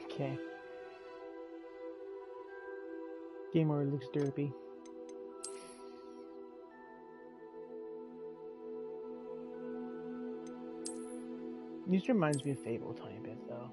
Okay. Game over looks derpy. This reminds me of Fable a tiny bit, though.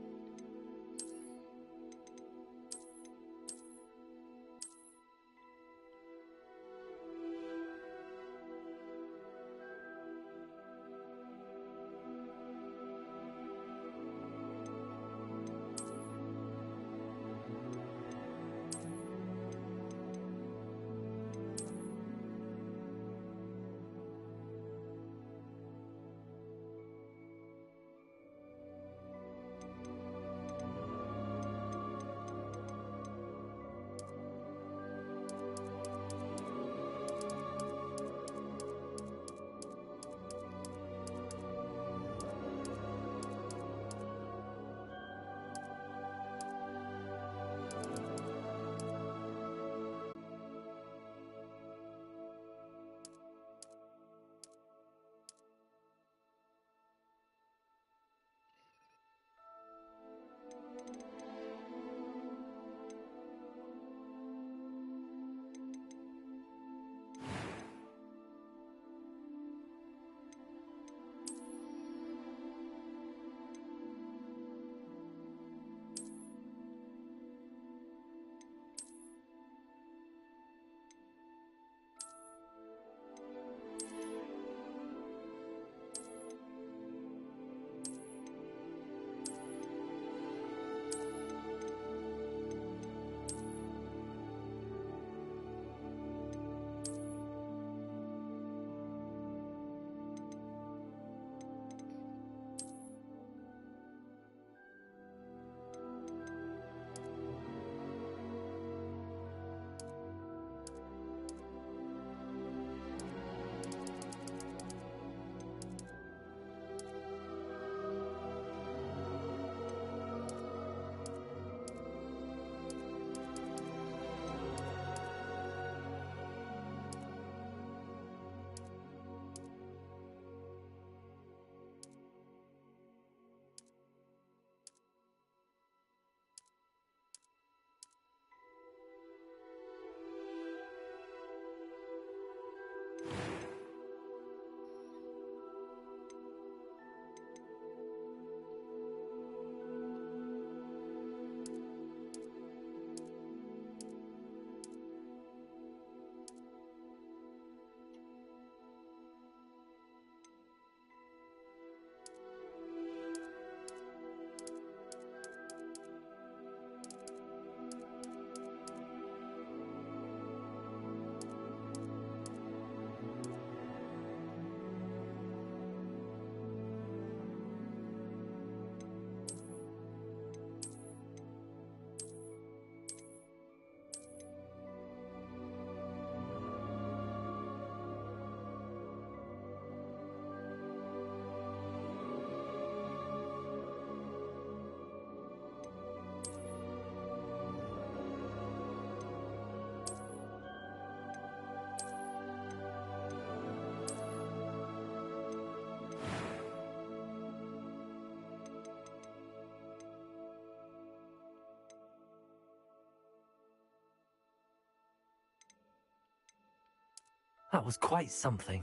That was quite something.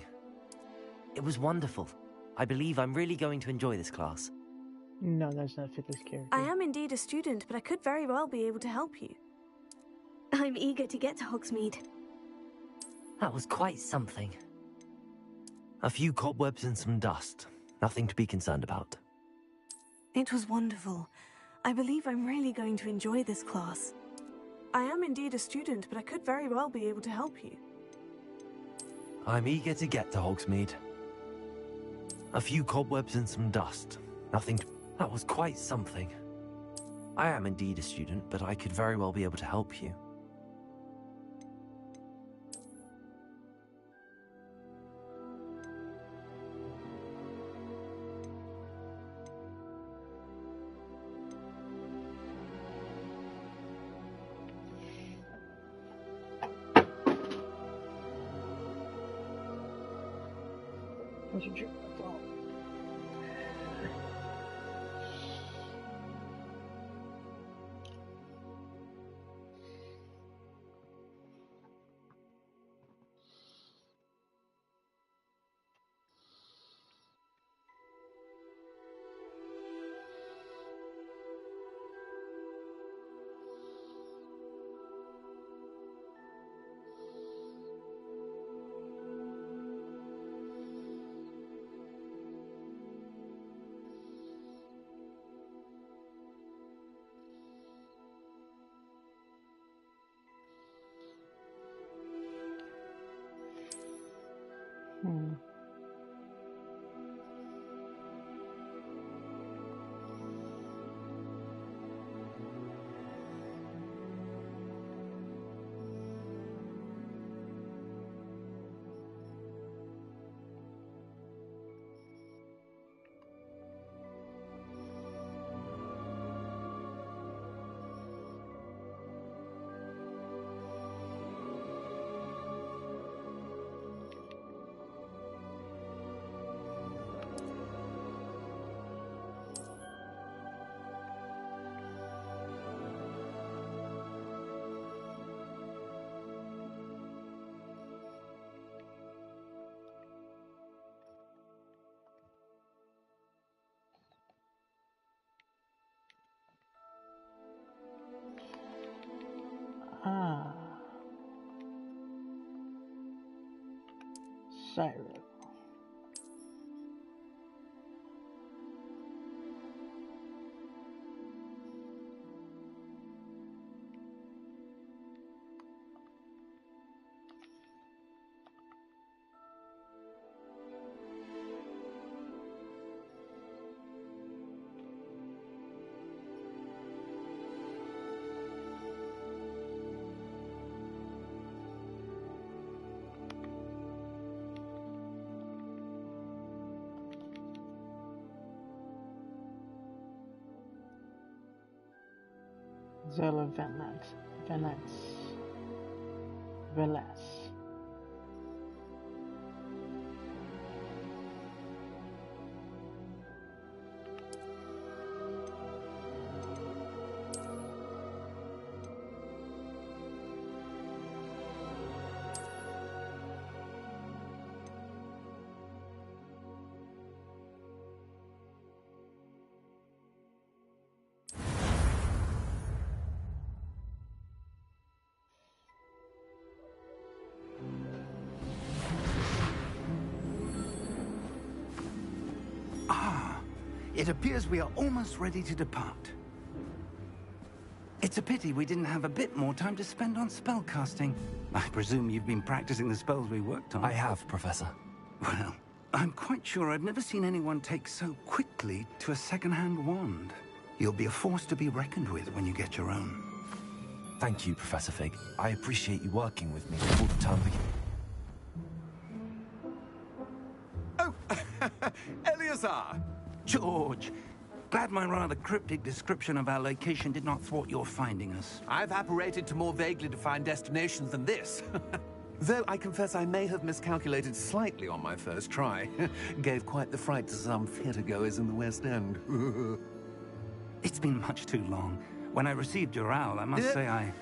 It was wonderful. I believe I'm really going to enjoy this class. No, that's not fit this character. I am indeed a student, but I could very well be able to help you. I'm eager to get to Hogsmeade. That was quite something. A few cobwebs and some dust. Nothing to be concerned about. It was wonderful. I believe I'm really going to enjoy this class. I am indeed a student, but I could very well be able to help you. I'm eager to get to Hogsmeade. A few cobwebs and some dust. Nothing to... That was quite something. I am indeed a student, but I could very well be able to help you. Concentrate, that's all. Siren. Zella Velas. It appears we are almost ready to depart. It's a pity we didn't have a bit more time to spend on spellcasting. I presume you've been practicing the spells we worked on. I have, Professor. Well, I'm quite sure I've never seen anyone take so quickly to a second-hand wand. You'll be a force to be reckoned with when you get your own. Thank you, Professor Fig. I appreciate you working with me all the time. Oh, Eleazar! George! Glad my rather cryptic description of our location did not thwart your finding us. I've apparated to more vaguely defined destinations than this. Though I confess I may have miscalculated slightly on my first try. Gave quite the fright to some theatergoers in the West End. It's been much too long. When I received your owl, I must say I...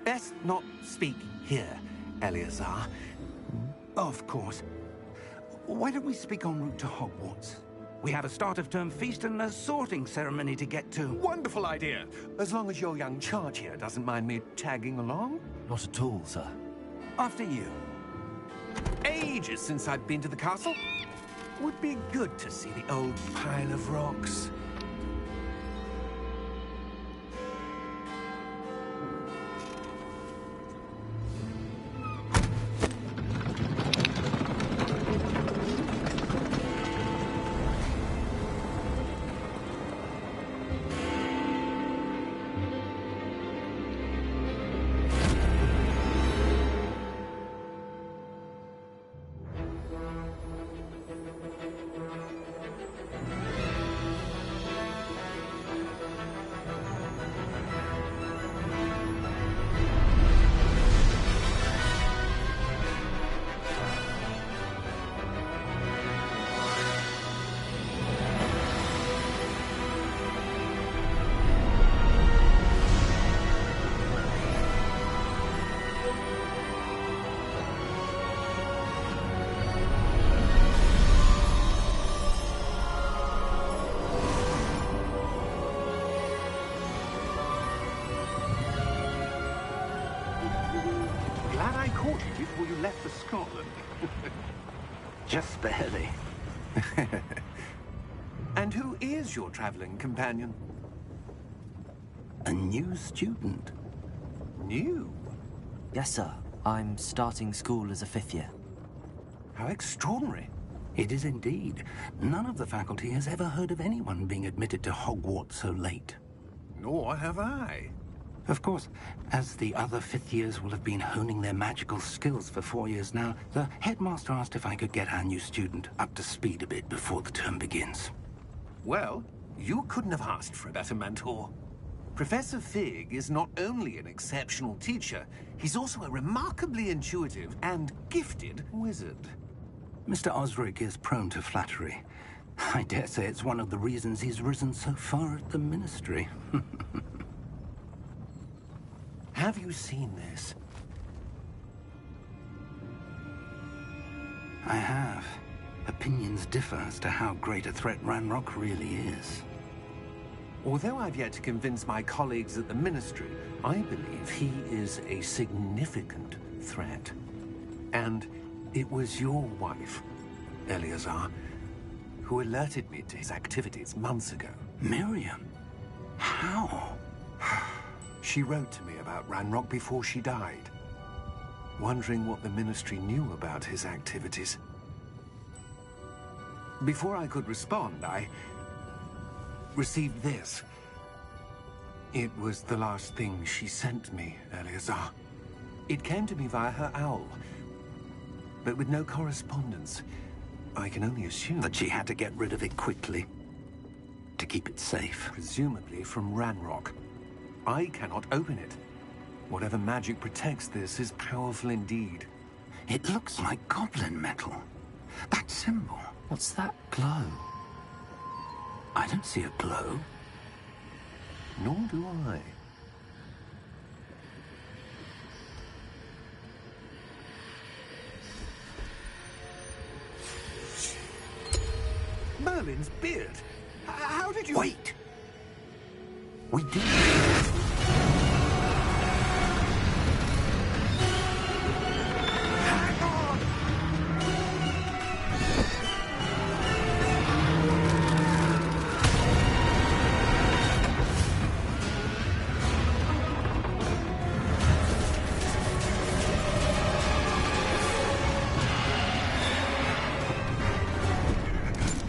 Best not speak here, Eleazar. Of course. Why don't we speak en route to Hogwarts? We have a start-of-term feast and a sorting ceremony to get to. Wonderful idea. As long as your young charge here doesn't mind me tagging along. Not at all, sir. After you. Ages since I've been to the castle. Would be good to see the old pile of rocks. Glad I caught you before you left for Scotland. Just barely. And who is your traveling companion? A new student. New? Yes, sir. I'm starting school as a 5th year. How extraordinary. It is indeed. None of the faculty has ever heard of anyone being admitted to Hogwarts so late. Nor have I. Of course, as the other 5th years will have been honing their magical skills for 4 years now, the headmaster asked if I could get our new student up to speed a bit before the term begins. Well, you couldn't have asked for a better mentor. Professor Fig is not only an exceptional teacher, he's also a remarkably intuitive and gifted wizard. Mr. Osric is prone to flattery. I dare say it's one of the reasons he's risen so far at the Ministry. Have you seen this? I have. Opinions differ as to how great a threat Ranrock really is. Although I've yet to convince my colleagues at the Ministry, I believe he is a significant threat. And It was your wife, Eleazar, who alerted me to his activities months ago. Miriam? How? She wrote to me about Ranrock before she died, wondering what the Ministry knew about his activities. Before I could respond, I received this. It was the last thing she sent me, Eleazar. It came to me via her owl, but with no correspondence. I can only assume That she had to get rid of it quickly, to keep it safe. presumably from Ranrock. I cannot open it. Whatever magic protects this is powerful indeed. It looks like goblin metal. That symbol. What's that glow? I don't see a glow. Nor do I. Merlin's beard. How did you... Wait! We did. Hang on!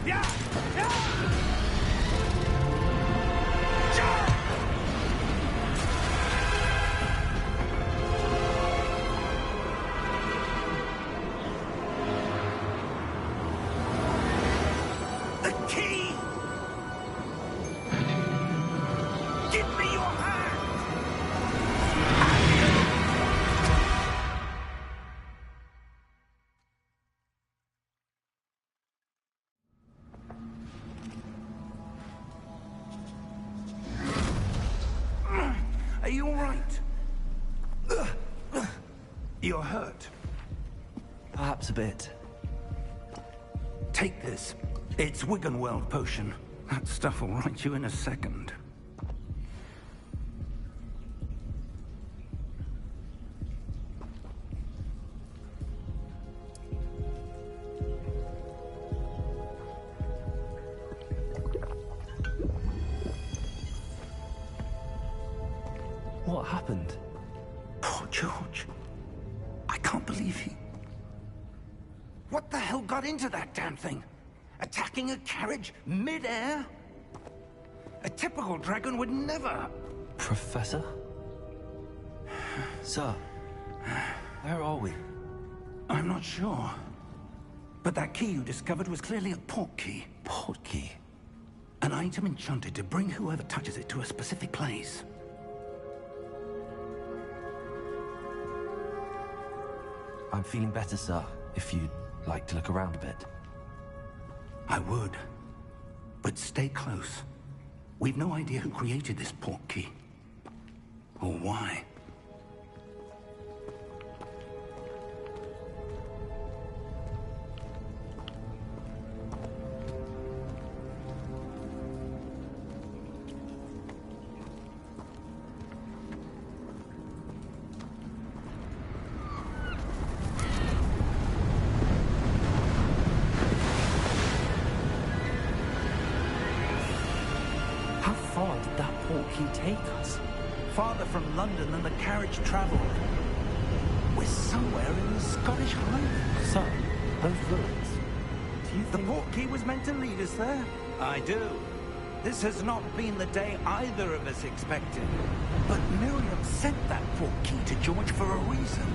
Yeah! Yeah! The key! Give me your hand! Are you all right? You're hurt. Perhaps a bit. Take this. It's Wiggenweld potion. That stuff will right you in a second. What happened? Poor George. I can't believe he... What the hell got into that damn thing? Attacking a carriage mid-air? A typical dragon would never... Professor? Sir, where are we? I'm not sure. But that key you discovered was clearly a portkey. Portkey? An item enchanted to bring whoever touches it to a specific place. I'm feeling better, sir, if you'd like to look around a bit. I would. But stay close. We've no idea who created this portkey. Or why. How far did that portkey take us? Farther from London than the carriage traveled. We're somewhere in the Scottish Highlands. Sir, those ruins. Do you The think... portkey was meant to lead us there? I do. This has not been the day either of us expected. But Miriam sent that portkey to George for a reason.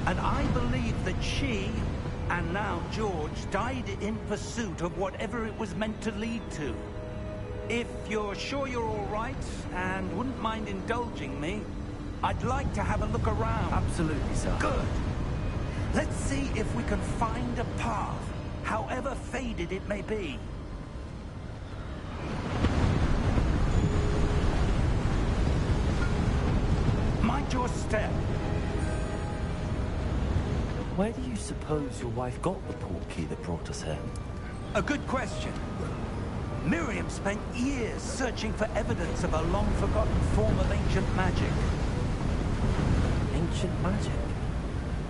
And I believe that she, and now George, died in pursuit of whatever it was meant to lead to. If you're sure you're all right, and wouldn't mind indulging me, I'd like to have a look around. Absolutely, sir. Good. Let's see if we can find a path, however faded it may be. Mind your step. Where do you suppose your wife got the portkey that brought us here? A good question. Miriam spent years searching for evidence of a long-forgotten form of ancient magic. Ancient magic?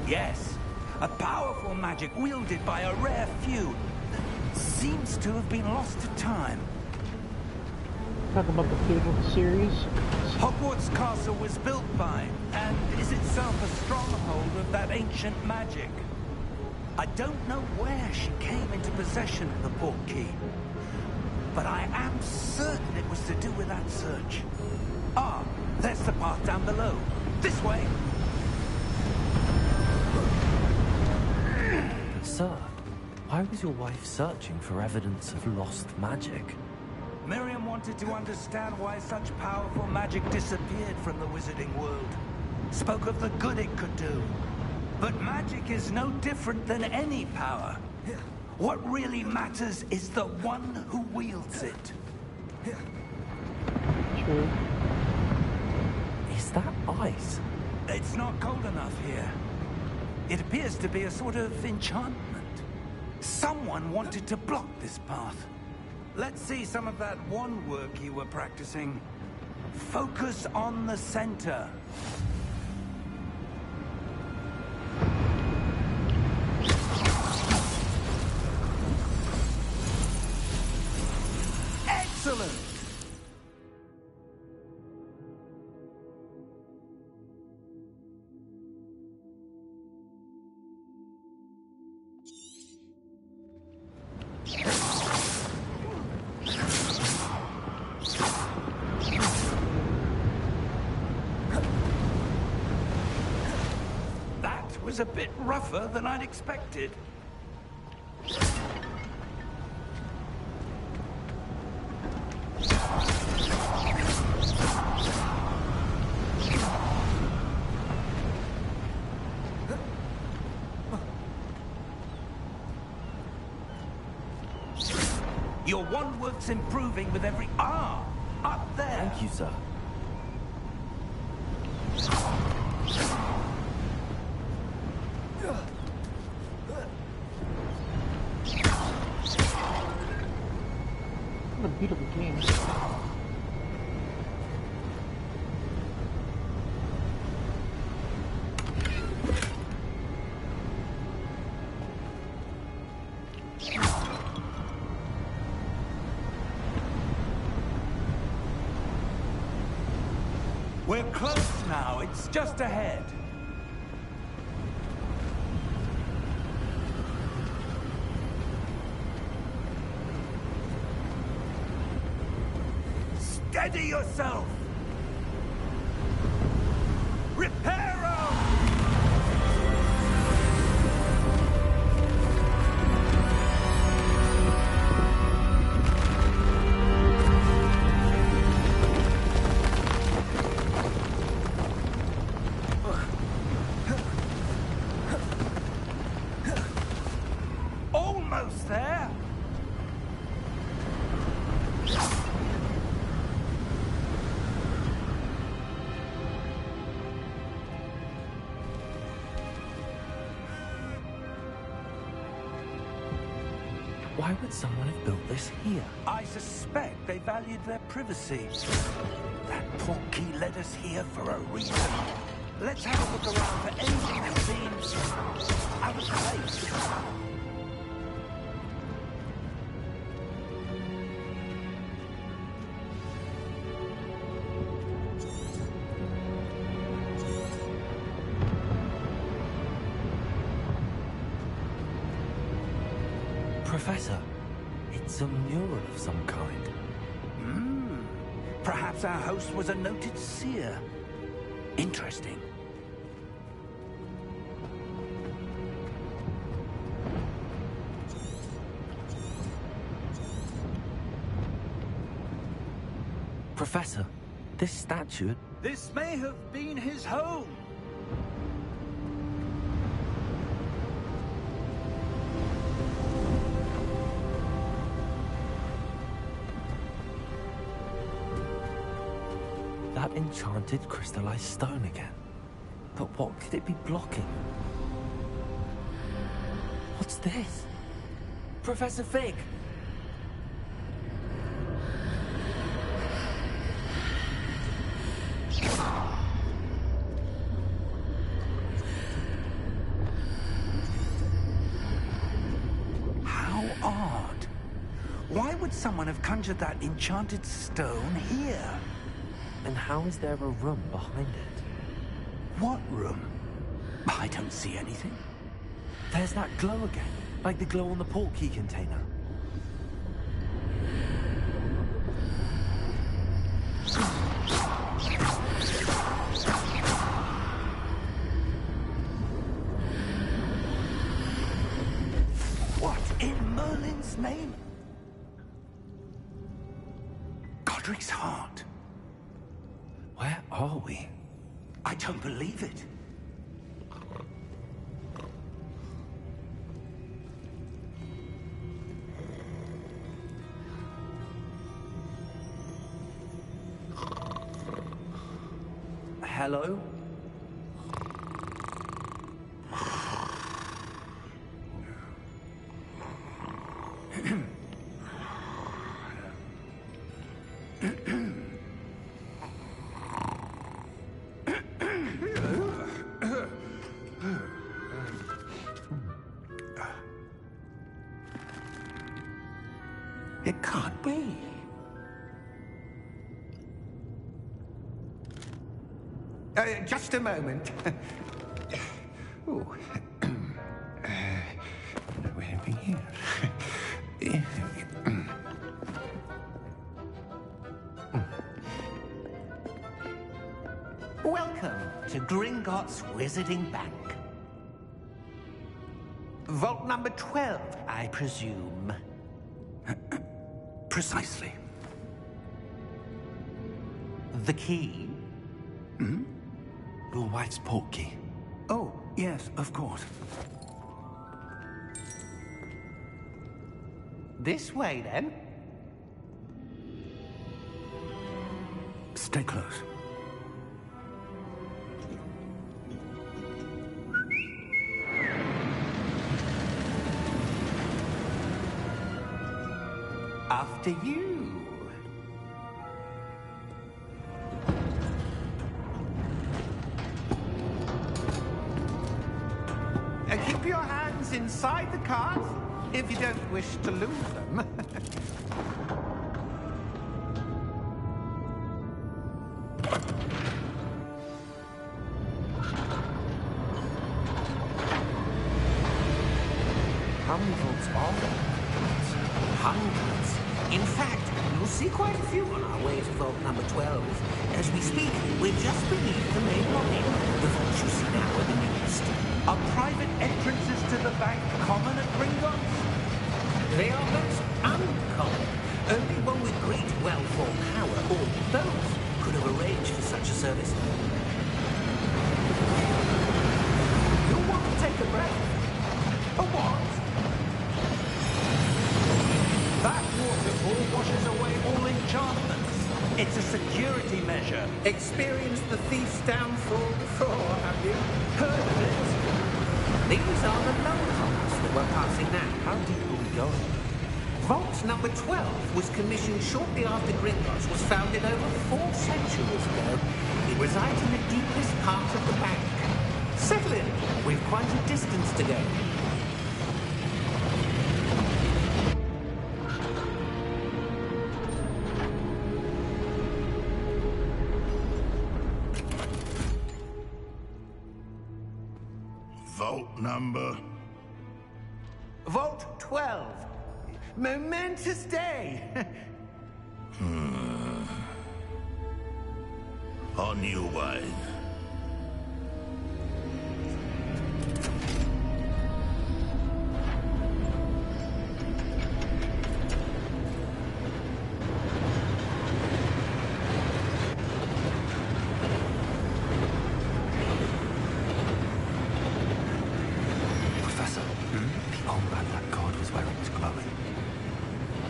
Yes. A powerful magic wielded by a rare few that seems to have been lost to time. Talking about the Fable series. Hogwarts Castle was built by, and is itself a stronghold of that ancient magic. I don't know where she came into possession of the portkey, but I am certain it was to do with that search. Ah, there's the path down below. This way! Sir, why was your wife searching for evidence of lost magic? Miriam wanted to understand why such powerful magic disappeared from the wizarding world. Spoke of the good it could do. But magic is no different than any power. What really matters is the one who wields it. True. Is that ice? It's not cold enough here. It appears to be a sort of enchantment. Someone wanted to block this path. Let's see some of that wand work you were practicing. Focus on the center. Excellent! Was a bit rougher than I'd expected. Your wand work's improving with every... Ah! Up there! Thank you, sir. What a beautiful game. We're close now. It's just ahead. Steady yourself! Reparo! Almost there! Why would someone have built this here? I suspect they valued their privacy. That portkey led us here for a reason. Let's have a look around for anything that seems out of place. Professor, it's a mural of some kind. Perhaps our host was a noted seer. Interesting. Professor, this statue... This may have been his home. That enchanted crystallized stone again. But what could it be blocking? What's this? Professor Fig! odd. Why would someone have conjured that enchanted stone here? And how is there a room behind it? What room? I don't see anything. There's that glow again, like the glow on the portkey container. What in Merlin's name? Godric's heart. Where are we? I don't believe it. Hello? It can't be. Just a moment. Oh. Where are we here? Welcome to Gringotts Wizarding Bank. Vault number 12, I presume. Precisely. The key? Your wife's portkey. Oh, yes, of course. This way, then. Stay close. After you. Keep your hands inside the cart if you don't wish to lose them. How many vaults are there? Hundreds. In fact, you'll see quite a few on our way to vault number 12. As we speak, we're just beneath the main lobby. The vaults you see now are the newest. Are private entrances to the bank common at Gringotts? They are most uncommon. Only one with great wealth or power, or both, could have arranged for such a service. You'll want to take a breath. A what? That waterfall washes away all enchantments. It's a security measure. Experienced the thief's downfall before, have you? Heard of it? These are the lower vaults that we're passing now. How deep are we going? Vault number 12 was commissioned shortly after Gringotts was founded over 4 centuries ago. It resides in the deepest part of the bank. Settle in. We've quite a distance to go. Vault number? Vault 12. Momentous day. On your way. Professor, the armband that guard was wearing was glowing.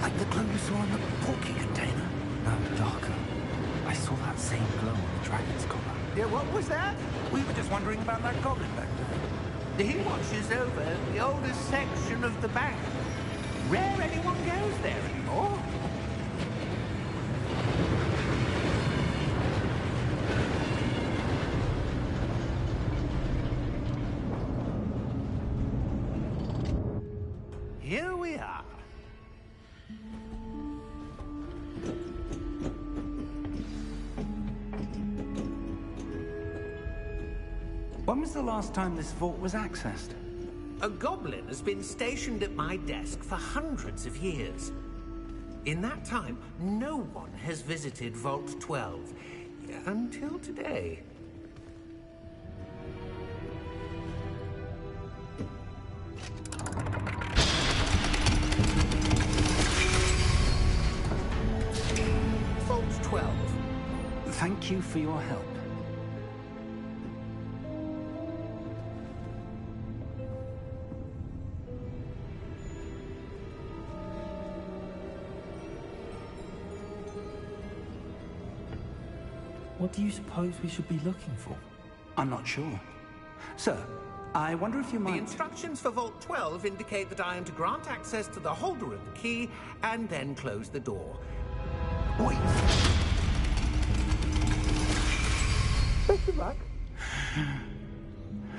Like the glow you saw in the portkey container. No, darker. I saw that same glow on the dragon's collar. Yeah, what was that? We were just wondering about that goblin back there. He watches over the oldest section of the bank. Rare anyone goes there anymore. Here we are. When was the last time this vault was accessed? A goblin has been stationed at my desk for hundreds of years. In that time, no one has visited Vault 12. Until today. Vault 12. Thank you for your help. What do you suppose we should be looking for? I'm not sure. Sir, I wonder if you might... The instructions for Vault 12 indicate that I am to grant access to the holder of the key and then close the door. Wait!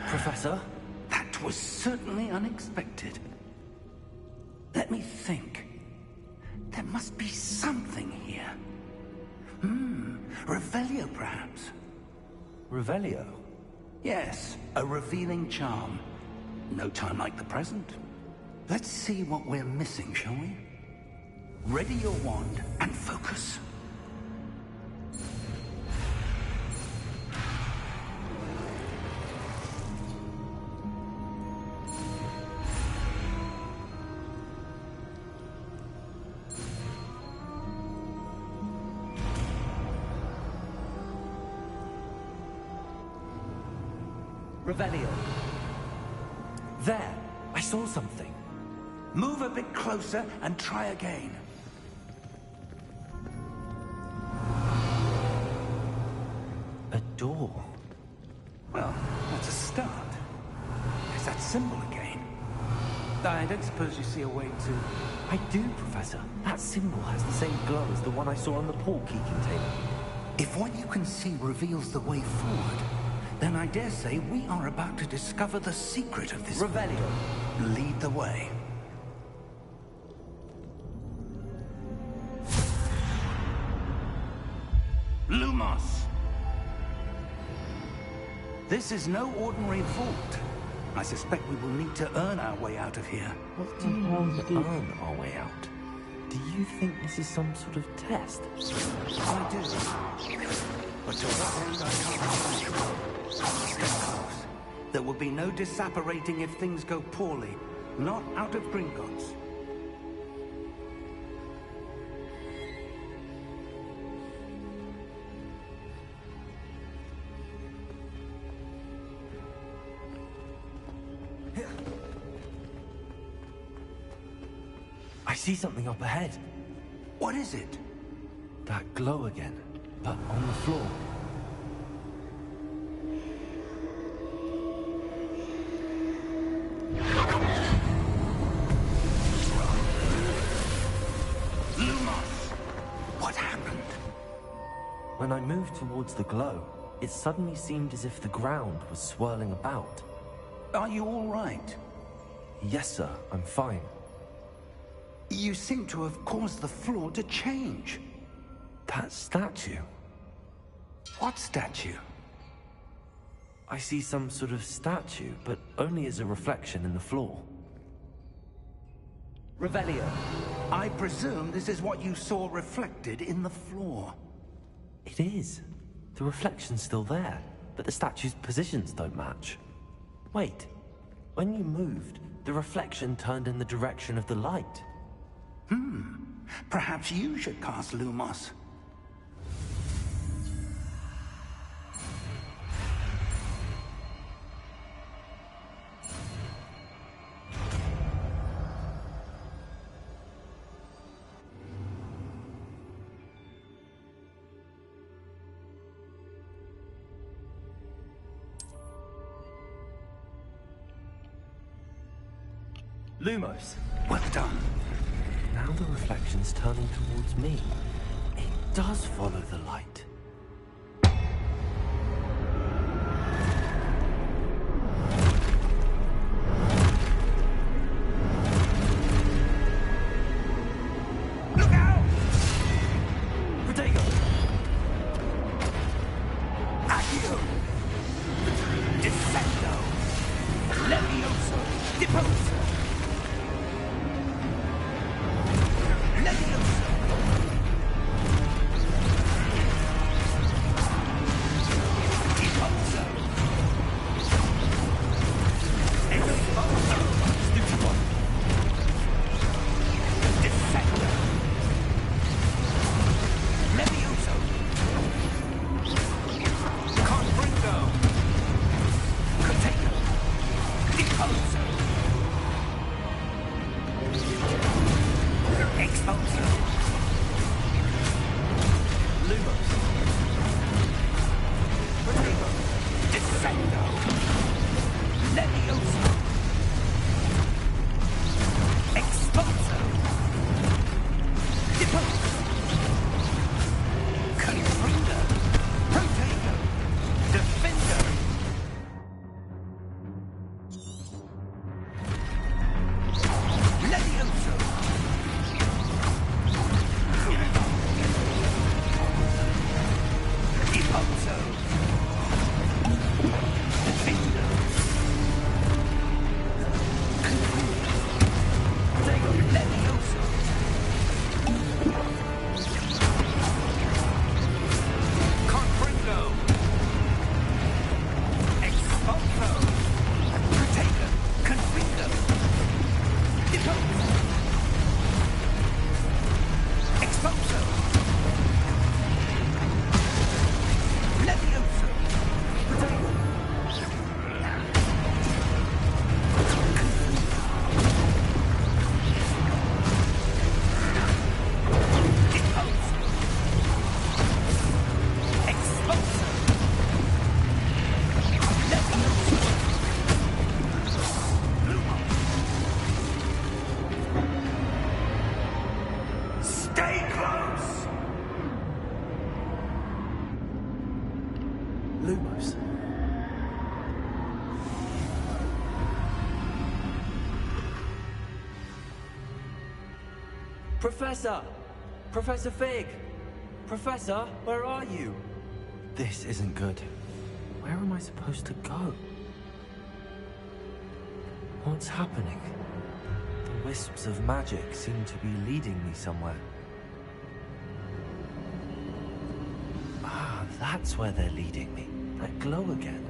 Professor? That was certainly unexpected. Let me think. There must be something here. Revelio, perhaps? Revelio? Yes, a revealing charm. No time like the present. Let's see what we're missing, shall we? Ready your wand and focus. Revelio. There! I saw something. Move a bit closer and try again. A door. Well, that's a start. There's that symbol again. I don't suppose you see a way to... I do, Professor. That symbol has the same glow as the one I saw on the portkey container. If what you can see reveals the way forward, then I dare say we are about to discover the secret of this... Revelio. Lead the way. Lumos! This is no ordinary vault. I suspect we will need to earn our way out of here. What do you mean to earn our way out? Do you think this is some sort of test? I do. But to what end I can't decide. Stay close. There will be no disapparating if things go poorly. Not out of Gringotts. I see something up ahead. What is it? That glow again, but on the floor. Lumos! What happened? When I moved towards the glow, it suddenly seemed as if the ground was swirling about. Are you all right? Yes, sir, I'm fine. You seem to have caused the floor to change. That statue. What statue? I see some sort of statue, but only as a reflection in the floor. Revelio, I presume this is what you saw reflected in the floor. It is. The reflection's still there, but the statue's positions don't match. Wait, when you moved, the reflection turned in the direction of the light. Perhaps you should cast Lumos. Lumos! Well done. Now the reflection's turning towards me. It does follow the light. Look out! Protego! Accio! Descend! Expulso. Lumos. Protego. Descendo. Levioso. Expulso. Deposo. Confrido. Protego. Defender. Levioso. Deposo. Defender. Protego. Levioso. Confrido. Expulso. Protego. Confrido. Deposo. Expulso. Levioso. Protego. Deposo. Expulso. Levioso. Stay close! Lumos. Professor! Professor Fig! Professor, where are you? This isn't good. Where am I supposed to go? What's happening? The wisps of magic seem to be leading me somewhere. Ah, that's where they're leading me. That glow again.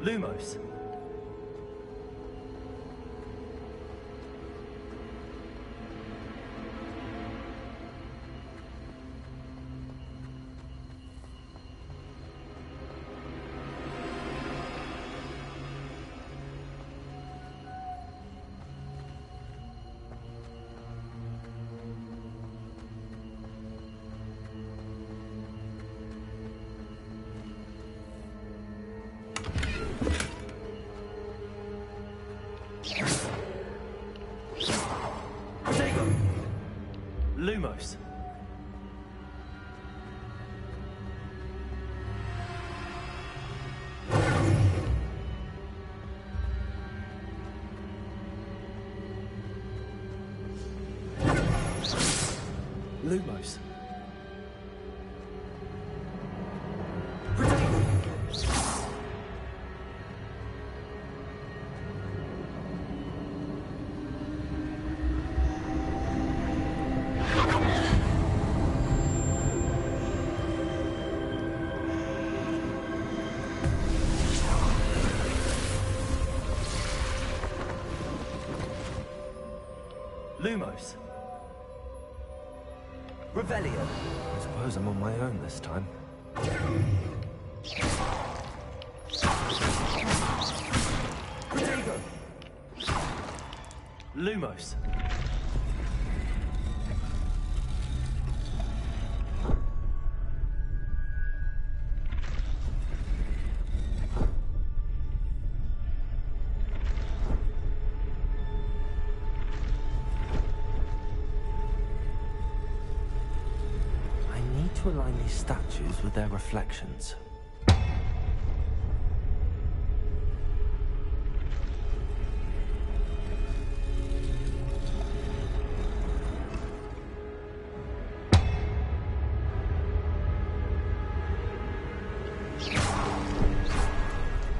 Lumos. Lumos. Lumos. Lumos. Revelio. I suppose I'm on my own this time. Protego. Lumos. To align these statues with their reflections.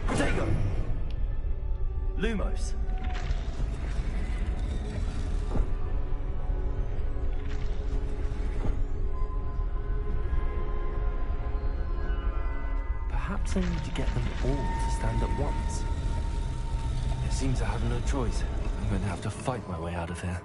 Protego. Lumos. Perhaps I need to get them all to stand at once. It seems I have no choice. I'm going to have to fight my way out of here.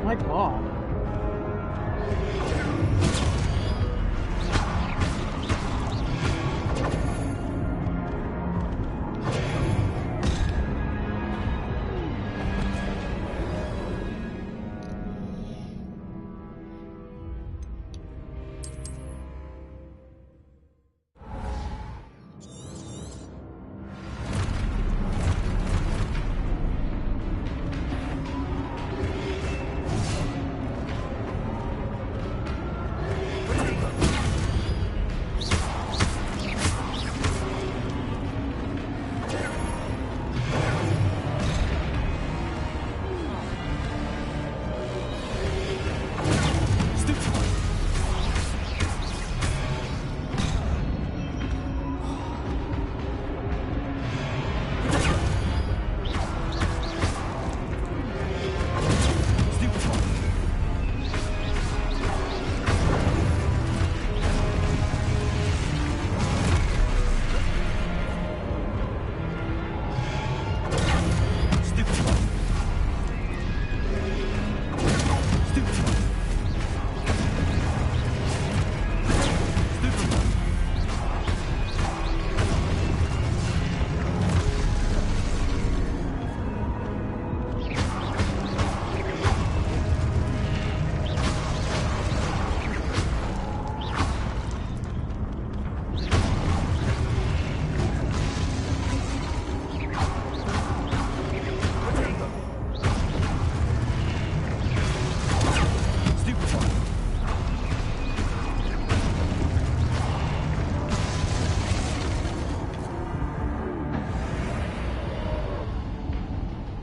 My God.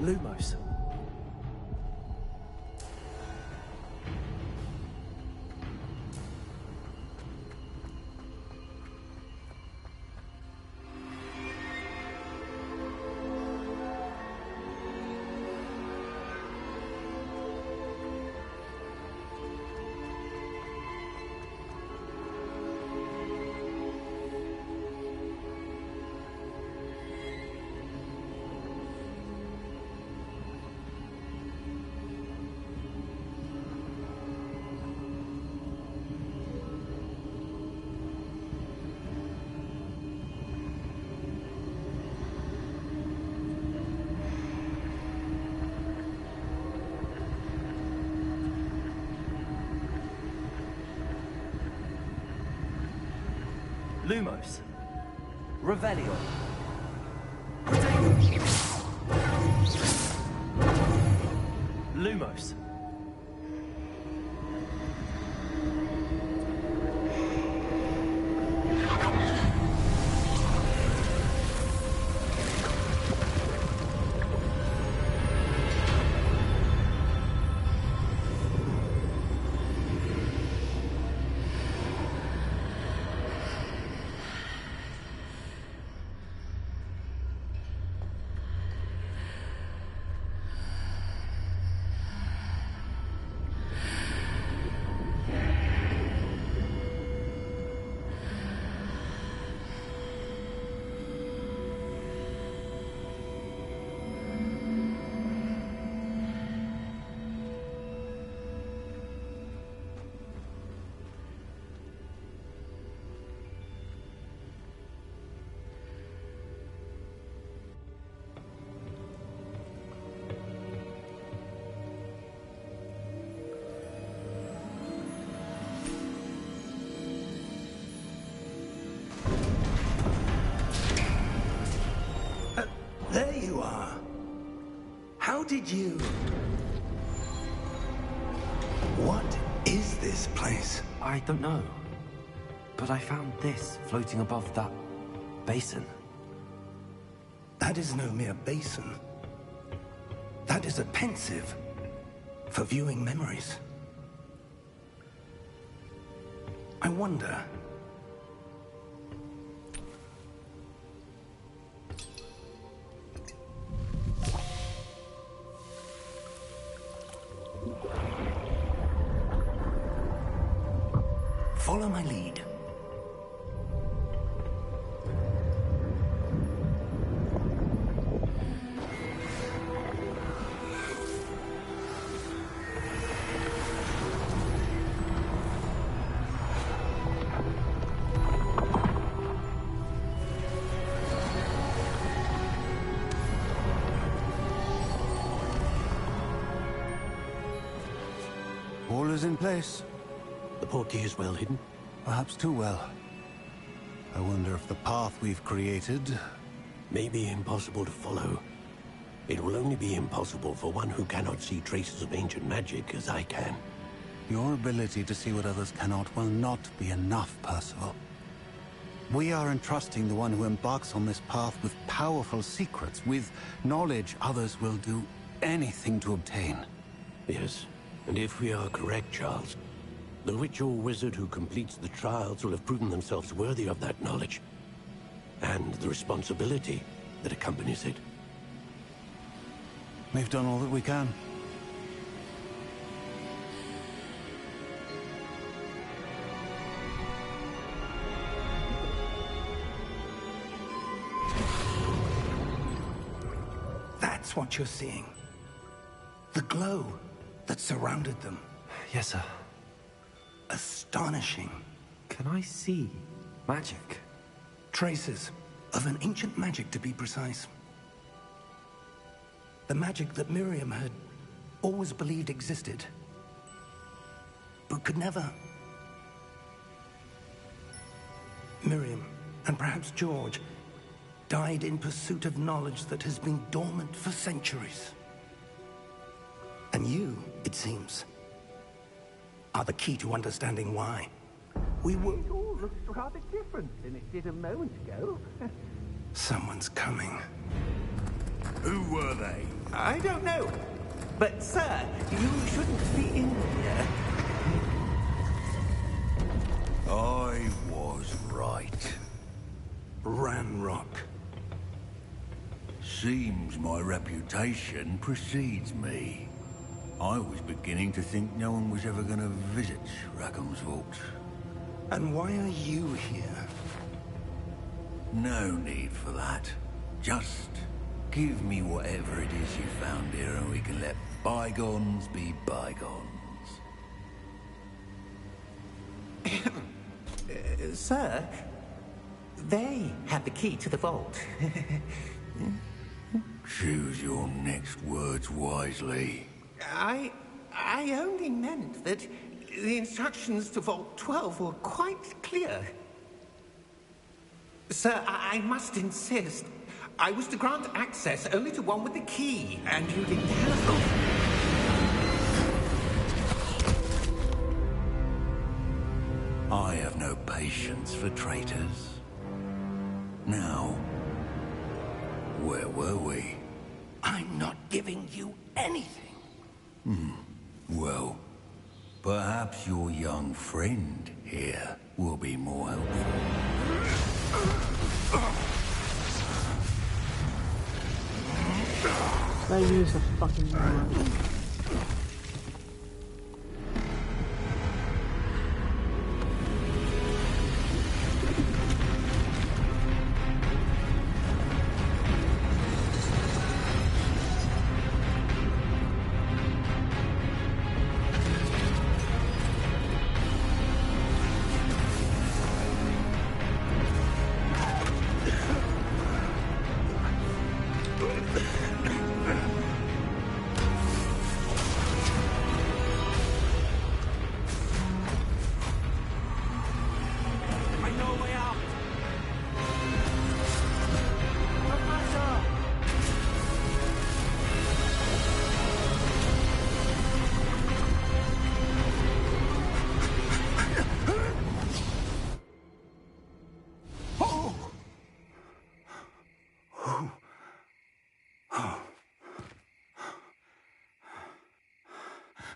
Lumos. Lumos. Revelio. you are. How did you... What is this place? I don't know. But I found this floating above that basin. That is no mere basin. That is a pensive for viewing memories. I wonder... Follow my lead. All is in place. The portkey is well hidden. Perhaps too well. I wonder if the path we've created... May be impossible to follow. It will only be impossible for one who cannot see traces of ancient magic as I can. Your ability to see what others cannot will not be enough, Percival. We are entrusting the one who embarks on this path with powerful secrets, with knowledge others will do anything to obtain. Yes, and if we are correct, Charles, the witch or wizard who completes the trials will have proven themselves worthy of that knowledge, and the responsibility that accompanies it. We've done all that we can. That's what you're seeing. The glow that surrounded them. Yes, sir. Astonishing. Can I see magic? Traces of an ancient magic, to be precise. The magic that Miriam had always believed existed, but could never. Miriam, and perhaps George, died in pursuit of knowledge that has been dormant for centuries. And you, it seems, are the key to understanding why. We were... It all looks rather different than it did a moment ago. Someone's coming. Who were they? I don't know. But, sir, you shouldn't be in here. I was right. Ranrock. Seems my reputation precedes me. I was beginning to think no one was ever going to visit Rackham's Vault. And why are you here? No need for that. Just give me whatever it is you found here and we can let bygones be bygones. Sir, they have the key to the vault. Choose your next words wisely. I only meant that the instructions to Vault 12 were quite clear. Sir, I must insist. I was to grant access only to one with the key, and you didn't have... I have no patience for traitors. Now, where were we? I'm not giving you anything. Well, perhaps your young friend here will be more helpful. I use a fucking remote.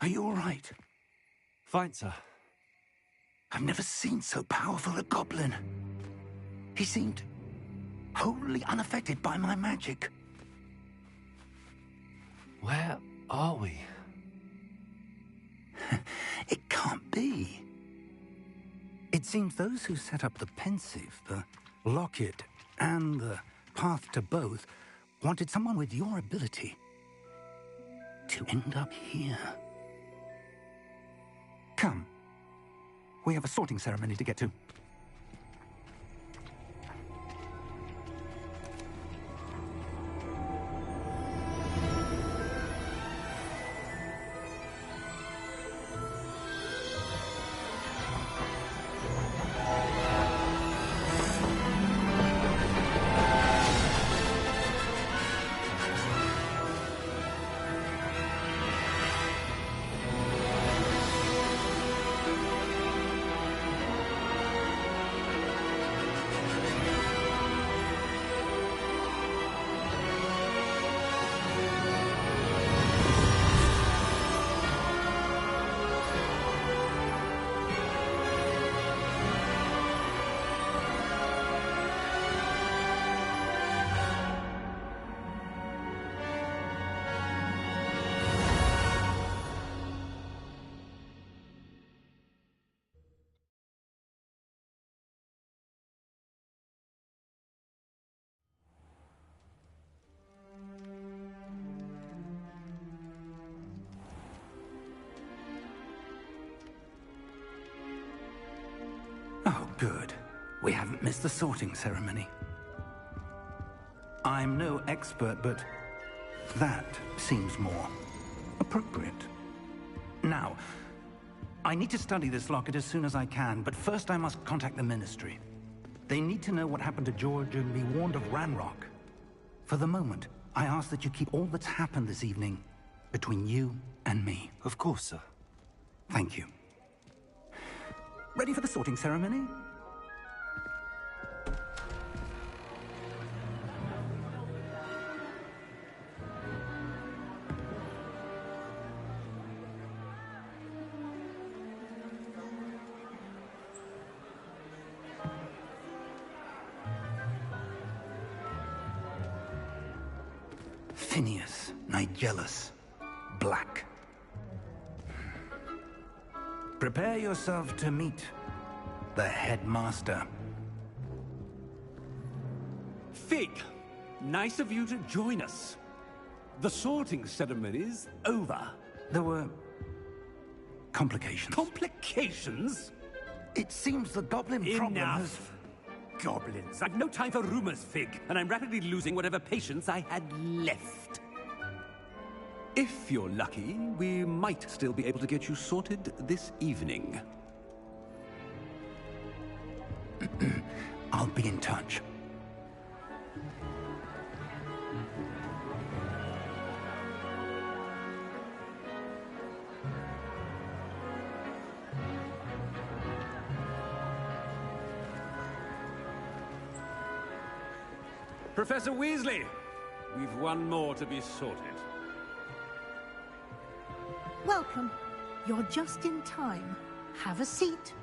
Are you all right? Fine, sir. I've never seen so powerful a goblin. He seemed wholly unaffected by my magic. Where are we? It can't be. It seems those who set up the pensive, the locket, and the path to both wanted someone with your ability to end up here. Come. We have a sorting ceremony to get to. Oh, good. We haven't missed the sorting ceremony. I'm no expert, but that seems more appropriate. Now, I need to study this locket as soon as I can, but first I must contact the Ministry. They need to know what happened to George and be warned of Ranrock. For the moment, I ask that you keep all that's happened this evening between you and me. Of course, sir. Thank you. Ready for the sorting ceremony? Phineas, Nigellus, Black. Prepare yourself to meet the headmaster. Fig, nice of you to join us. The sorting ceremony's over. There were complications. Complications? It seems the goblin problem has... Enough. Goblins. I've no time for rumors, Fig, and I'm rapidly losing whatever patience I had left. If you're lucky, we might still be able to get you sorted this evening. I'll be in touch. Professor Weasley, we've one more to be sorted. Welcome. You're just in time. Have a seat.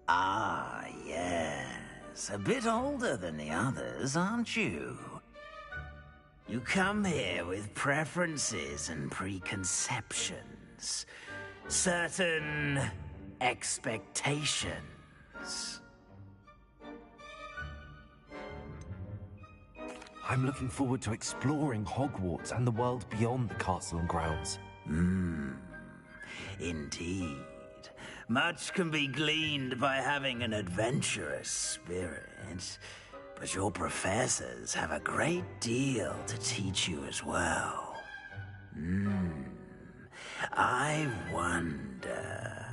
Ah, yes. A bit older than the others, aren't you? You come here with preferences and preconceptions. Certain expectations. I'm looking forward to exploring Hogwarts and the world beyond the castle and grounds. Indeed. Much can be gleaned by having an adventurous spirit, but your professors have a great deal to teach you as well. I wonder...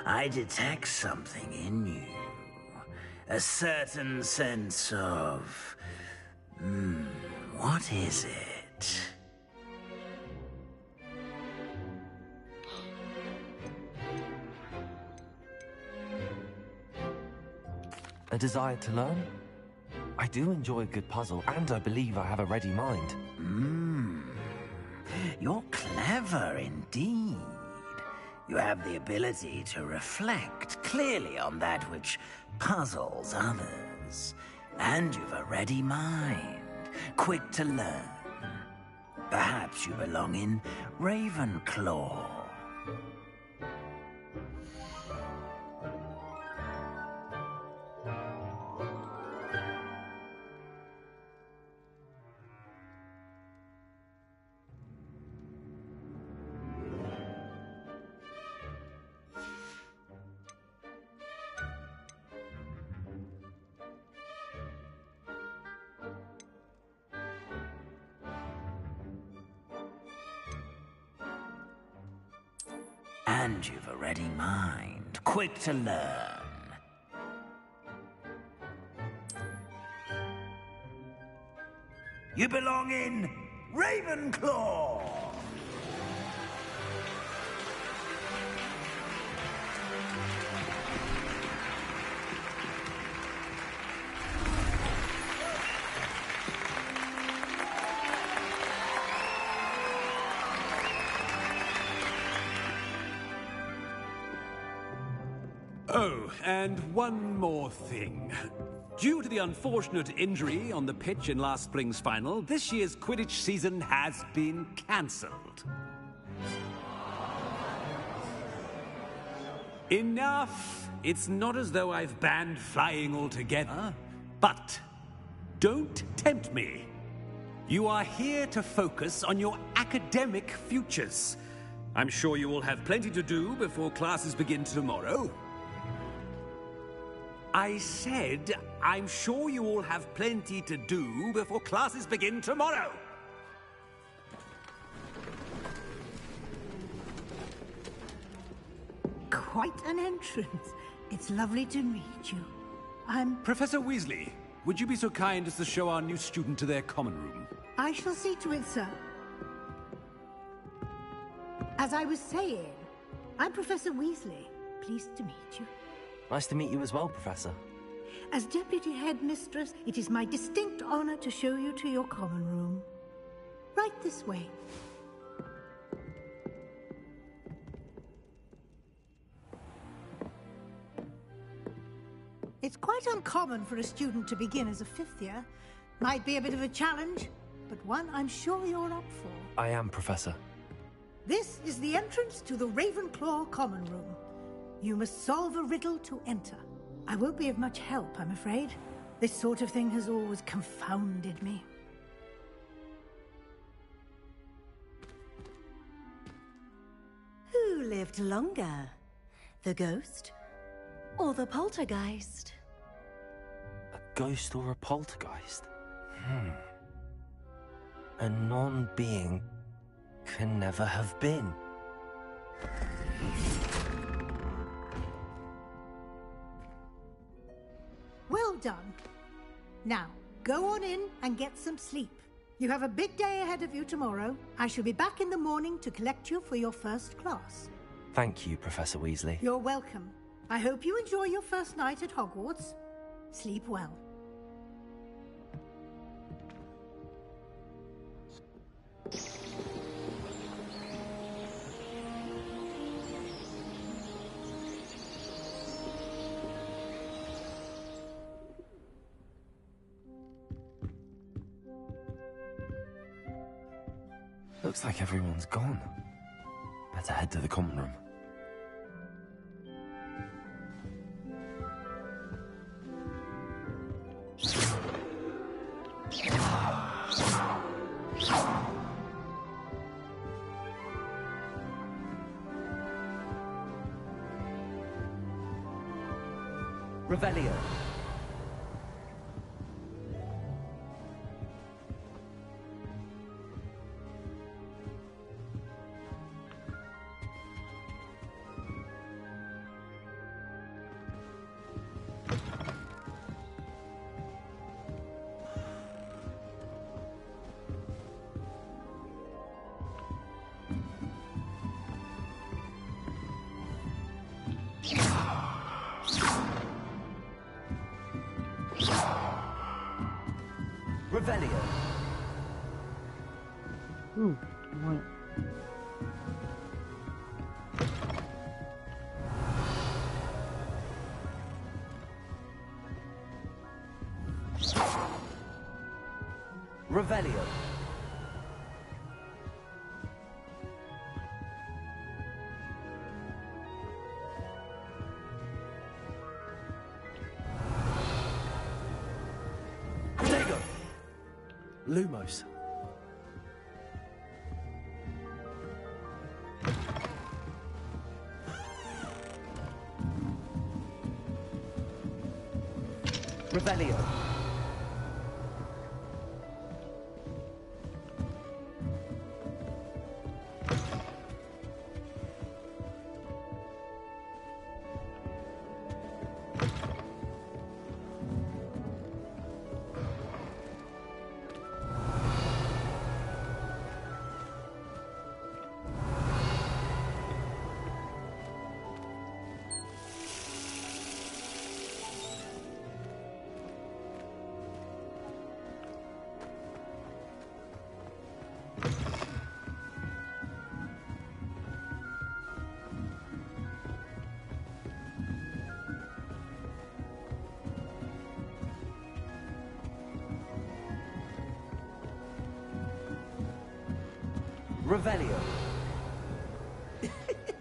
I detect something in you. A certain sense of... what is it? A desire to learn? I do enjoy a good puzzle, and I believe I have a ready mind. You're clever indeed. You have the ability to reflect clearly on that which puzzles others. And you've a ready mind, quick to learn. Perhaps you belong in Ravenclaw. And you've a ready mind, quick to learn. You belong in Ravenclaw! Oh, and one more thing. Due to the unfortunate injury on the pitch in last spring's final, this year's Quidditch season has been cancelled. Enough! It's not as though I've banned flying altogether, but don't tempt me. You are here to focus on your academic futures. I'm sure you will have plenty to do before classes begin tomorrow. I said, I'm sure you all have plenty to do before classes begin tomorrow. Quite an entrance. It's lovely to meet you. I'm... Professor Weasley, would you be so kind as to show our new student to their common room? I shall see to it, sir. As I was saying, I'm Professor Weasley. Pleased to meet you. Nice to meet you as well, Professor. As Deputy Headmistress, it is my distinct honor to show you to your common room. Right this way. It's quite uncommon for a student to begin as a fifth year. Might be a bit of a challenge, but one I'm sure you're up for. I am, Professor. This is the entrance to the Ravenclaw common room. You must solve a riddle to enter. I won't be of much help, I'm afraid. This sort of thing has always confounded me. Who lived longer? The ghost or the poltergeist? A ghost or a poltergeist? A non-being can never have been. Well done. Now, go on in and get some sleep. You have a big day ahead of you tomorrow. I shall be back in the morning to collect you for your first class. Thank you, Professor Weasley. You're welcome. I hope you enjoy your first night at Hogwarts. Sleep well. Looks like everyone's gone. Better head to the common room. Revelio. Revelio. Ooh, what? Revelio. Dago. Lumos. Revelio. Revelio.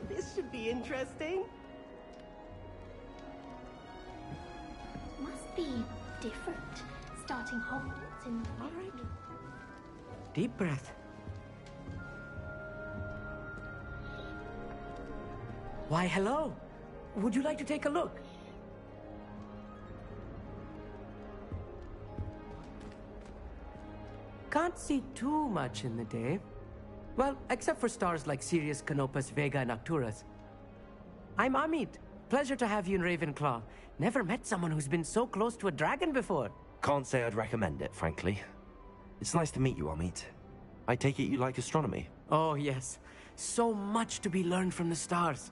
This should be interesting. Must be different, starting Hogwarts in... All right. Deep breath. Why, hello. Would you like to take a look? Can't see too much in the day. Well, except for stars like Sirius, Canopus, Vega, and Arcturus. I'm Amit. Pleasure to have you in Ravenclaw. Never met someone who's been so close to a dragon before. Can't say I'd recommend it, frankly. It's nice to meet you, Amit. I take it you like astronomy? Oh, yes. So much to be learned from the stars.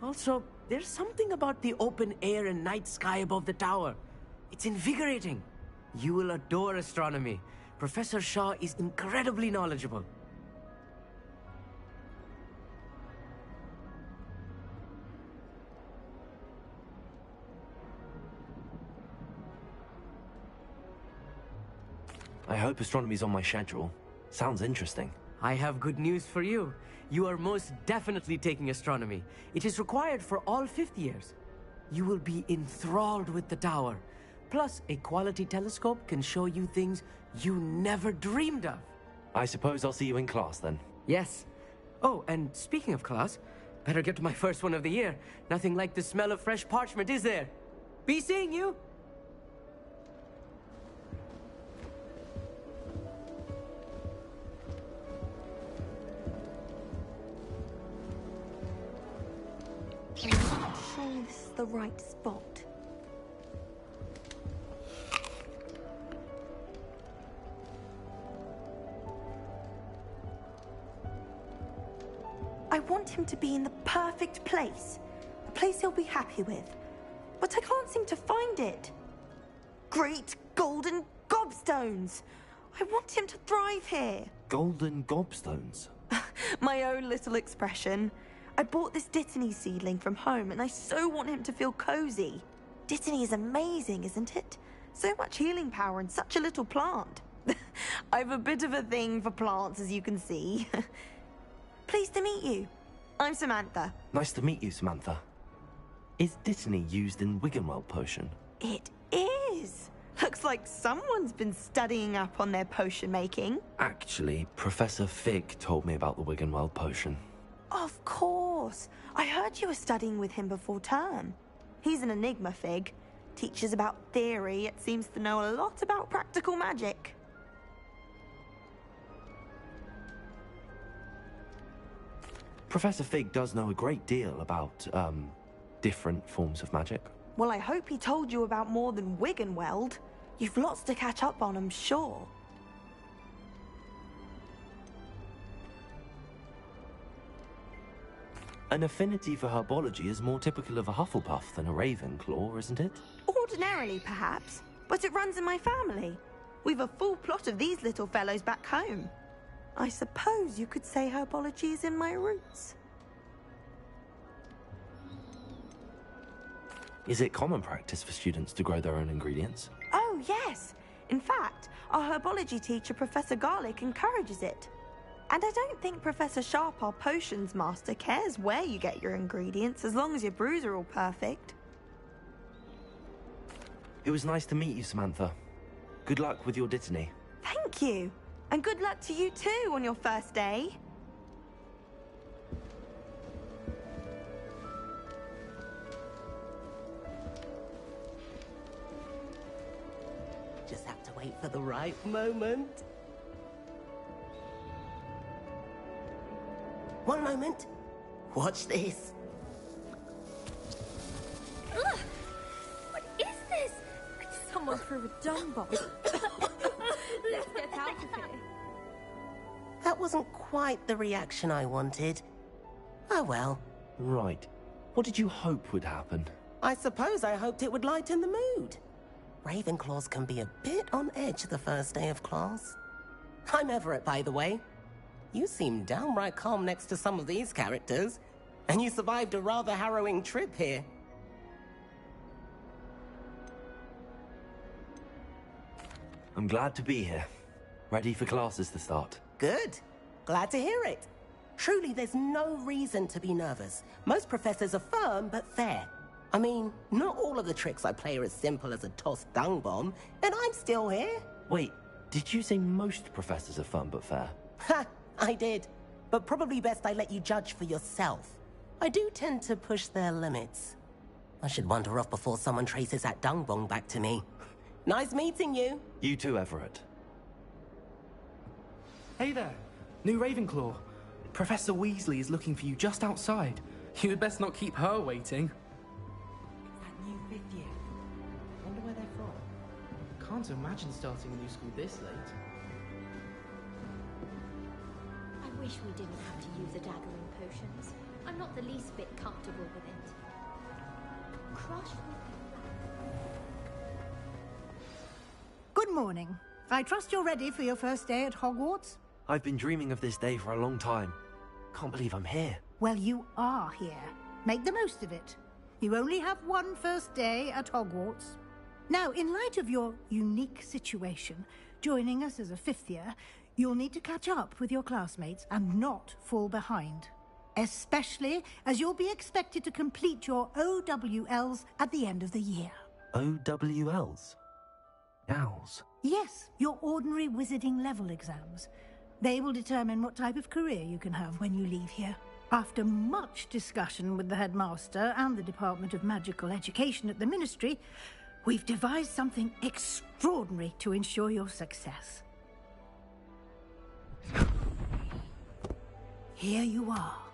Also, there's something about the open air and night sky above the tower. It's invigorating. You will adore astronomy. Professor Shaw is incredibly knowledgeable. I hope astronomy's on my schedule. Sounds interesting. I have good news for you. You are most definitely taking astronomy. It is required for all 5th years. You will be enthralled with the tower. Plus, a quality telescope can show you things you never dreamed of. I suppose I'll see you in class then. Yes. Oh, and speaking of class, better get to my first one of the year. Nothing like the smell of fresh parchment, is there? Be seeing you! I'm not sure this is the right spot. I want him to be in the perfect place. A place he'll be happy with. But I can't seem to find it. Great golden gobstones! I want him to thrive here. Golden gobstones? My own little expression. I bought this Dittany seedling from home and I so want him to feel cozy. Dittany is amazing, isn't it? So much healing power in such a little plant. I've a bit of a thing for plants, as you can see. Pleased to meet you. I'm Samantha. Nice to meet you, Samantha. Is Dittany used in Wiggenweld potion? It is. Looks like someone's been studying up on their potion making. Actually, Professor Fig told me about the Wiggenweld potion. Of course. I heard you were studying with him before term. He's an enigma, Fig. Teaches about theory, yet seems to know a lot about practical magic. Professor Fig does know a great deal about, different forms of magic. Well, I hope he told you about more than Wiggenweld. You've lots to catch up on, I'm sure. An affinity for herbology is more typical of a Hufflepuff than a Ravenclaw, isn't it? Ordinarily, perhaps, but it runs in my family. We've a full plot of these little fellows back home. I suppose you could say herbology is in my roots. Is it common practice for students to grow their own ingredients? Oh, yes. In fact, our herbology teacher, Professor Garlic, encourages it. And I don't think Professor Sharp, our potions master, cares where you get your ingredients, as long as your brews are all perfect. It was nice to meet you, Samantha. Good luck with your dittany. Thank you. And good luck to you too on your first day. Just have to wait for the right moment. One moment. Watch this. Ugh! What is this? Someone threw a dung bomb. Let's get out of here. That wasn't quite the reaction I wanted. Oh well. Right. What did you hope would happen? I suppose I hoped it would lighten the mood. Ravenclaws can be a bit on edge the first day of class. I'm Everett, by the way. You seem downright calm next to some of these characters, and you survived a rather harrowing trip here. I'm glad to be here. Ready for classes to start. Good. Glad to hear it. Truly, there's no reason to be nervous. Most professors are firm but fair. I mean, not all of the tricks I play are as simple as a tossed dung bomb, and I'm still here. Wait, did you say most professors are fun but fair? Ha! I did. But probably best I let you judge for yourself. I do tend to push their limits. I should wander off before someone traces that dung bomb back to me. Nice meeting you. You too, Everett. Hey there, new Ravenclaw. Professor Weasley is looking for you just outside. You had best not keep her waiting. That new fifth year. Wonder where they're from. Can't imagine starting a new school this late. I wish we didn't have to use a dagger in potions. I'm not the least bit comfortable with it. Crush Good morning. I trust you're ready for your first day at Hogwarts? I've been dreaming of this day for a long time. Can't believe I'm here. Well, you are here. Make the most of it. You only have one first day at Hogwarts. Now, in light of your unique situation, joining us as a fifth year, you'll need to catch up with your classmates and not fall behind. Especially as you'll be expected to complete your OWLs at the end of the year. OWLs? Owls? Yes, your ordinary wizarding level exams. They will determine what type of career you can have when you leave here. After much discussion with the headmaster and the Department of Magical Education at the Ministry, we've devised something extraordinary to ensure your success. Here you are.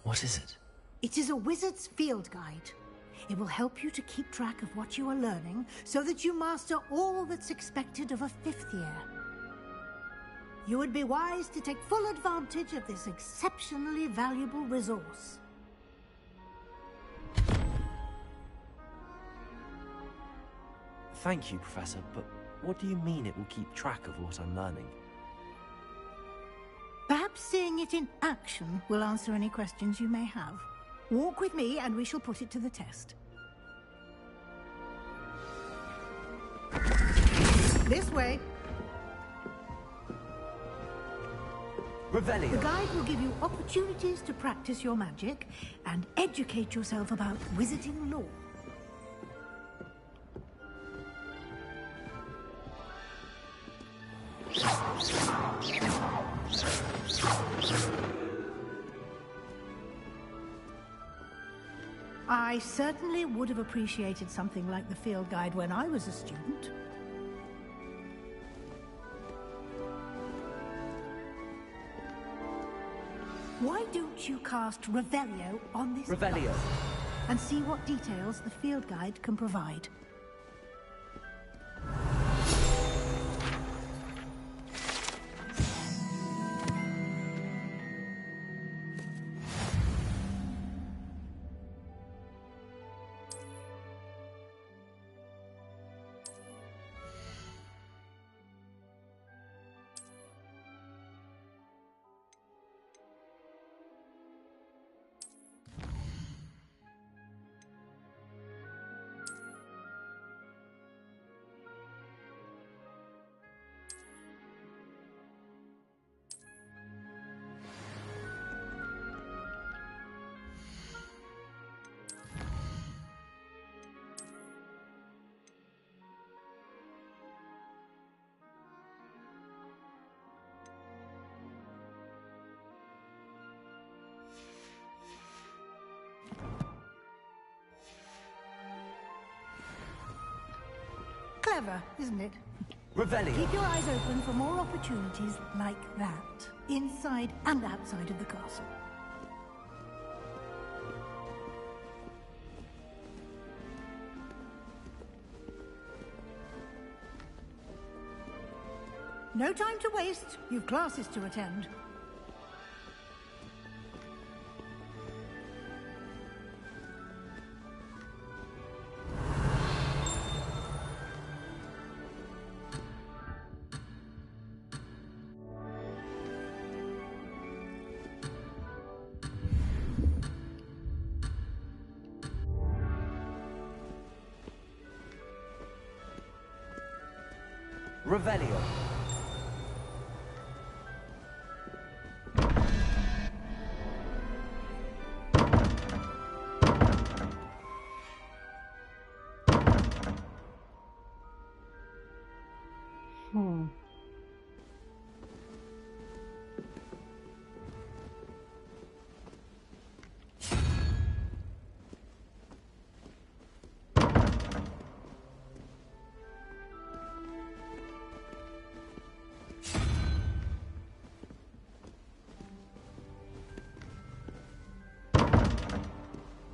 What is it? It is a wizard's field guide. It will help you to keep track of what you are learning so that you master all that's expected of a fifth year. You would be wise to take full advantage of this exceptionally valuable resource. Thank you, Professor, but what do you mean it will keep track of what I'm learning? Perhaps seeing it in action will answer any questions you may have. Walk with me and we shall put it to the test. This way. Revelio. The guide will give you opportunities to practice your magic and educate yourself about wizarding lore. I certainly would have appreciated something like the field guide when I was a student. Why don't you cast Revelio on this Revelio. card and see what details the field guide can provide? Clever, isn't it? Revelio. Keep your eyes open for more opportunities like that, inside and outside of the castle. No time to waste. You've classes to attend. Revelio.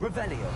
Revelio.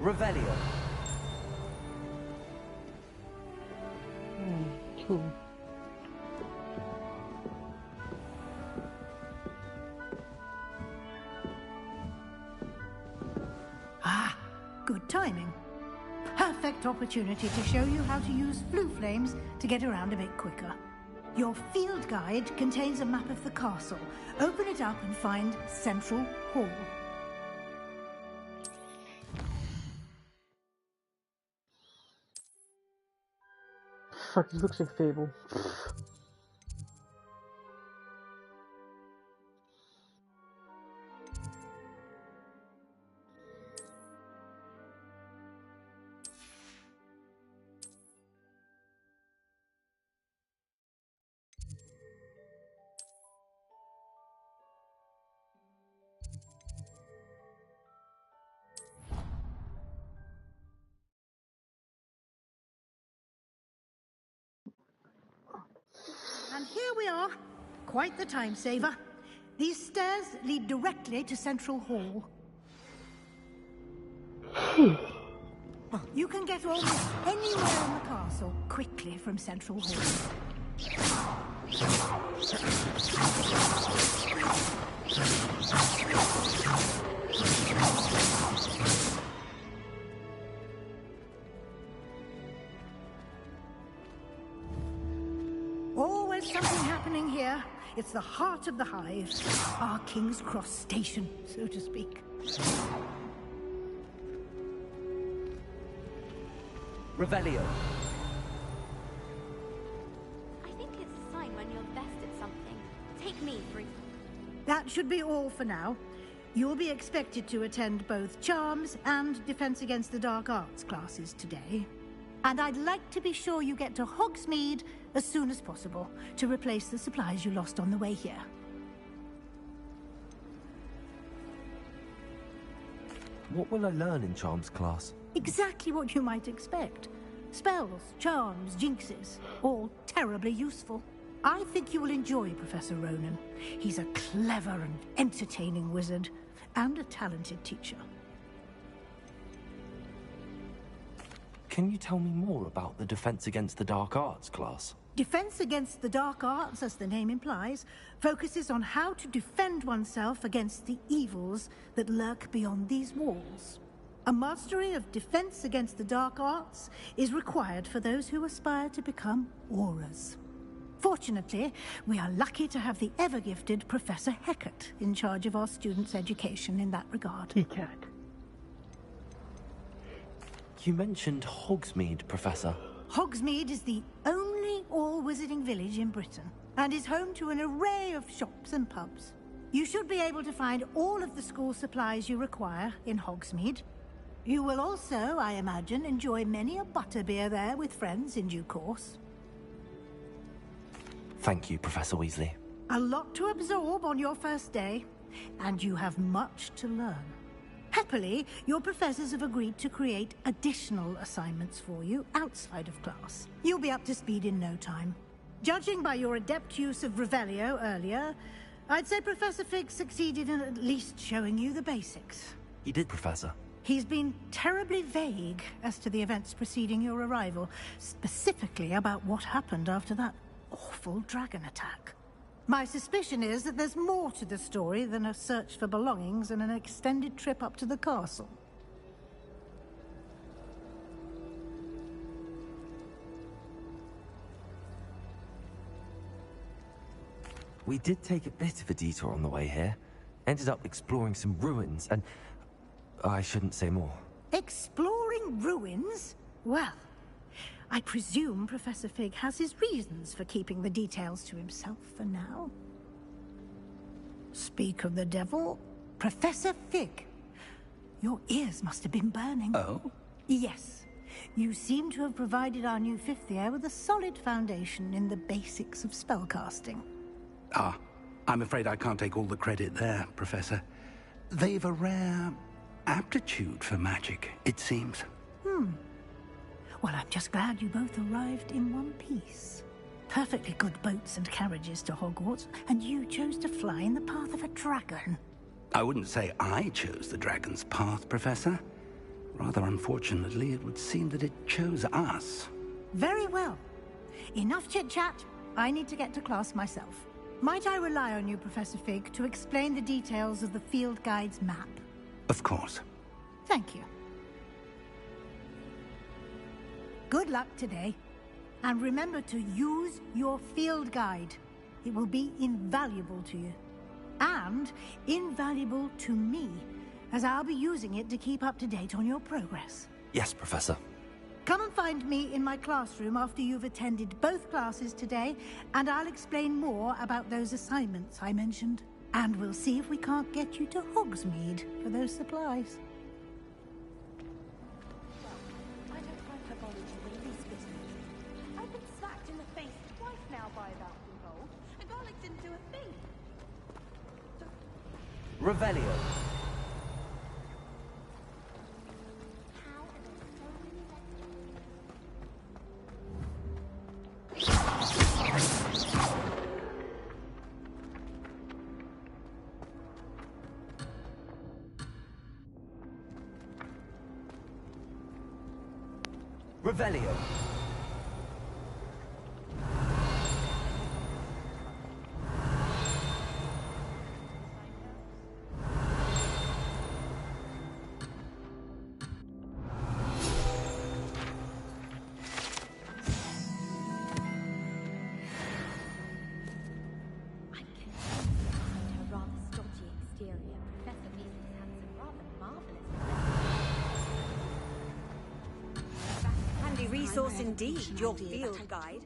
Revelio. Cool. Ah, good timing. Perfect opportunity to show you how to use flue flames to get around a bit quicker. Your field guide contains a map of the castle. Open it up and find Central Hall. Fuck, this looks like Fable. And here we are. Quite the time saver. These stairs lead directly to Central Hall. You can get almost anywhere in the castle quickly from Central Hall. Always something happening here. It's the heart of the hive. Our King's Cross station, so to speak. Revelio. I think it's a sign when you're best at something. Take me, for example. That should be all for now. You'll be expected to attend both Charms and Defense Against the Dark Arts classes today. And I'd like to be sure you get to Hogsmeade as soon as possible to replace the supplies you lost on the way here. What will I learn in Charms class? Exactly what you might expect. Spells, charms, jinxes, all terribly useful. I think you will enjoy Professor Ronan. He's a clever and entertaining wizard, and a talented teacher. Can you tell me more about the Defense Against the Dark Arts class? Defense against the dark arts, as the name implies, focuses on how to defend oneself against the evils that lurk beyond these walls. A mastery of defense against the dark arts is required for those who aspire to become Aurors. Fortunately, we are lucky to have the ever-gifted Professor Hecat in charge of our students' education in that regard. Hecat. You mentioned Hogsmeade, Professor. Hogsmeade is the only all-wizarding village in Britain, and is home to an array of shops and pubs. You should be able to find all of the school supplies you require in Hogsmeade. You will also, I imagine, enjoy many a butterbeer there with friends in due course. Thank you, Professor Weasley. A lot to absorb on your first day, and you have much to learn. Happily, your professors have agreed to create additional assignments for you outside of class. You'll be up to speed in no time. Judging by your adept use of Revelio earlier, I'd say Professor Fig succeeded in at least showing you the basics. He did, Professor. He's been terribly vague as to the events preceding your arrival, specifically about what happened after that awful dragon attack. My suspicion is that there's more to the story than a search for belongings and an extended trip up to the castle. We did take a bit of a detour on the way here. Ended up exploring some ruins and... I shouldn't say more. Exploring ruins? Well, I presume Professor Fig has his reasons for keeping the details to himself for now. Speak of the devil, Professor Fig. Your ears must have been burning. Oh? Yes. You seem to have provided our new fifth year with a solid foundation in the basics of spellcasting. Ah, I'm afraid I can't take all the credit there, Professor. They've a rare aptitude for magic, it seems. Well, I'm just glad you both arrived in one piece. Perfectly good boats and carriages to Hogwarts, and you chose to fly in the path of a dragon. I wouldn't say I chose the dragon's path, Professor. Rather unfortunately, it would seem that it chose us. Very well. Enough chit-chat. I need to get to class myself. Might I rely on you, Professor Fig, to explain the details of the field guide's map? Of course. Thank you. Good luck today. And remember to use your field guide. It will be invaluable to you. And invaluable to me, as I'll be using it to keep up to date on your progress. Yes, Professor. Come and find me in my classroom after you've attended both classes today, and I'll explain more about those assignments I mentioned. And we'll see if we can't get you to Hogsmeade for those supplies. I don't find her knowledge in the least bit amusing. I've been smacked in the face twice now by that involved, and Garlic didn't do a thing. Revelio. Revelio. Resource indeed, your field guide.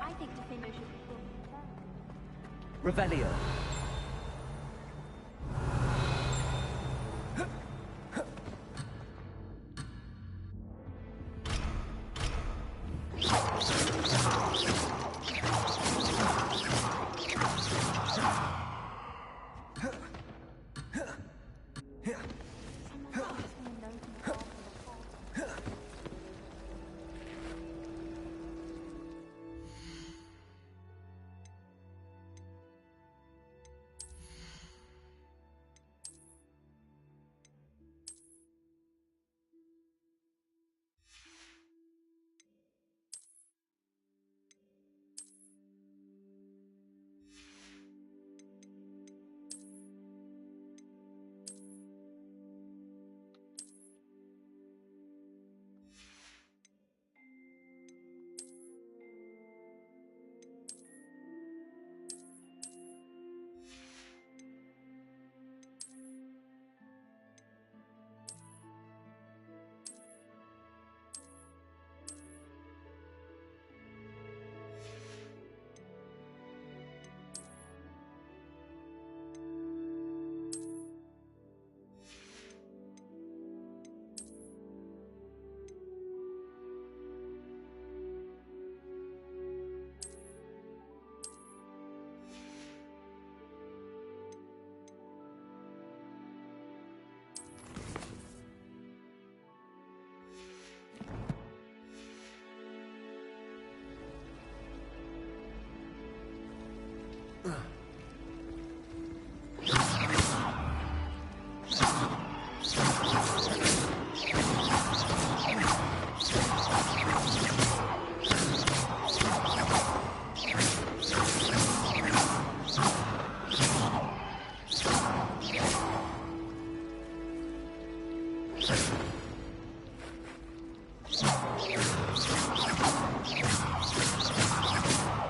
I think Defendo should be Revelio.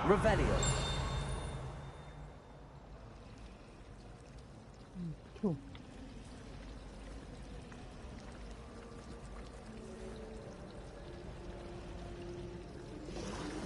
Revelio. Cool.